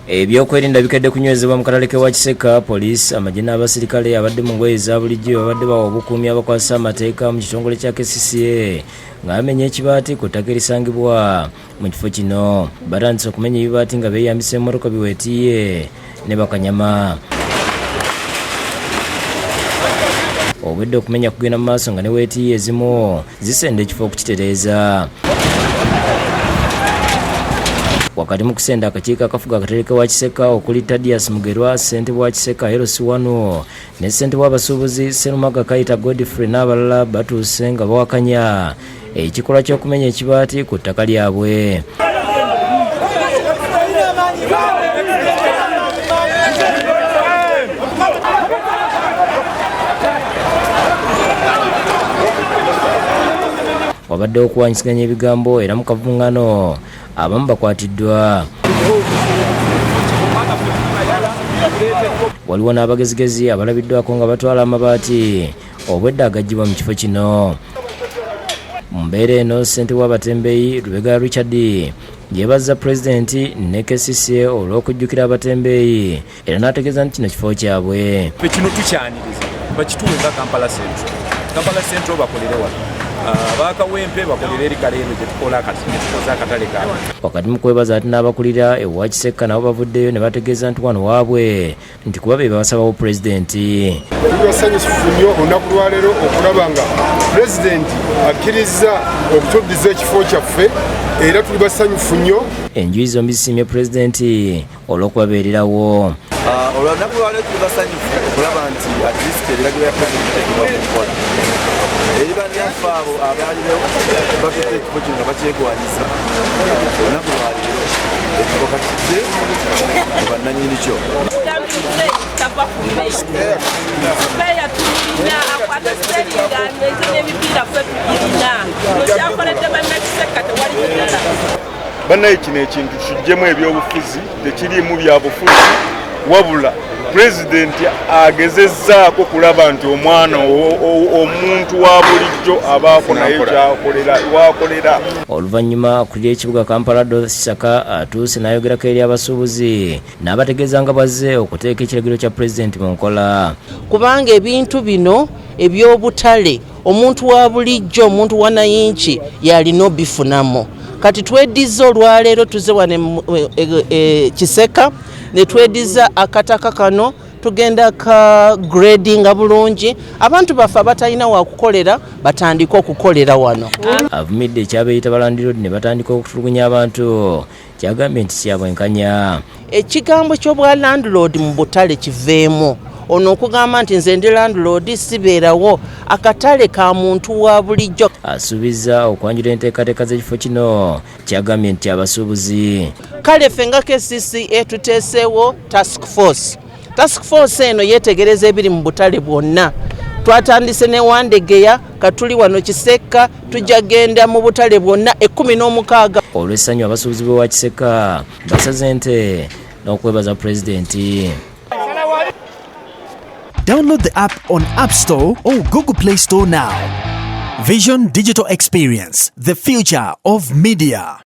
Ebyokwerinda bikedde kunywezebwa mu katale wa Kisekka. Poliisi, amagye n'abasirikale abadde mu ngoye za bulijjo babadde bawa obukuumi abakwasa amateeka mu kitongole kya KCCA ng'amenya ekibaati ku ttaka erisangibwa mu kifo kino. Batandise okumenya ebibaati nga beeyambisa emmotoka biweetiye ne bakanyama. Obwedde okumenya kugenda mu maaso nga ne weetiye ezimu zisenda ekifo okukitereeza. Wakati mu kusenda akakiiko akafuga akatereke wa Kisekka okuli Tadias Mugerwa, ssentebe wa Kisekka Eros Wano ne ssentebe w'abasuubuzi Serumaga Kayita Godfrey n'abalala batuuse nga bawakanya ekikolwa ky'okumenya ekibaati ku ttaka lyabwe. Wabaddewo okuwanyisiganya ebigambo era mu kavuŋŋano abamu bakwatiddwa. Waliwo n'abagezigezi abalabiddwako nga batwala amabaati obwedda agaggyibwa mu kifo kino. Mu mbeera eno ssentebe w'abatembeeyi Lubega Richard yeebazza pulezidenti ne KCCA olw'okujjukira abatembeeyi era n'ategeeza nti kino kifo kyabwe. Kino tukyaniriza bakituwe nga Kampala Central bakolere wano. Bakawempe bakolera eri kaleero gye tukola akatukoza akatale kaabwe. Wakati mu kwebaza ati n'abakulira ewa Kisekka nabo bavuddeyo ne bategeeza nti wano waabwe nti kuba be basabawo pulezidenti. Tubasanyufu nnyo olunaku lwaleero okulaba nga pulezidenti akkiriza okutuddiza ekifo kyaffe era tuli basanyufu nnyo. Enjuyi zombi zisiimye pulezidenti olw'okubabeererawo. Olunaku lwaleero tuli basanyufu okulaba nti at least ebiragiro bya pulezidenti tekibwa kukola. Eri bannaffe abo abaaliwo bafite ekifo kino nga bakyegwanyiza olunaku lwaleero ekifo kakijje mu bannannyini kyo. Bannaye kino ekintu kijjemu ebyobufuzi tekiriimu byabufuzi wabula pulezidenti agezezzaako kulaba nti omwana omuntu wa bulijjo abaako naye wakolera. Oluvannyuma kulira ekibuga Kampala Kisekka atuuse n'ayogerako eri abasuubuzi n'abategeeza nga bazze okuteeka ekiragiro kya pulezidenti mu nkola. Kubanga ebintu bino eby'obutale omuntu wa bulijjo omuntu wa nayinki yalina obifunamu. Kati tweddiza olwaleero tuze wano Kisekka ne tweddiza akataka kano tugenda ka grading bulungi abantu baffe abatalina wa kukolera batandika okukolera wano. Avumidde ekyabeeyita balandiroodi ne batandika okutulugunya abantu kyagambye nti kyabwenkanya. Ekigambo ky'obwa landlord mu butale kiveemu. Ono okugamba nti nze ndi landlord sibeerawo akatale ka muntu wa bulijjo. Asuubiza okwanjula enteekateeka z'ekifo kino kyagambye nti abasuubuzi. Kale ffe nga KCCA tuteeseewo task force. Task force eno yeetegereza ebiri mu butale bwonna. Twatandise ne Wandegeya katuli wano Kisekka tujja genda mu butale bwonna 16. Olw'essanyu abasuubuzi b'ewa Kisekka basaze nte n'okwebaza pulezidenti. Download the app on App Store or Google Play Store now. Vision Digital Experience, the future of media.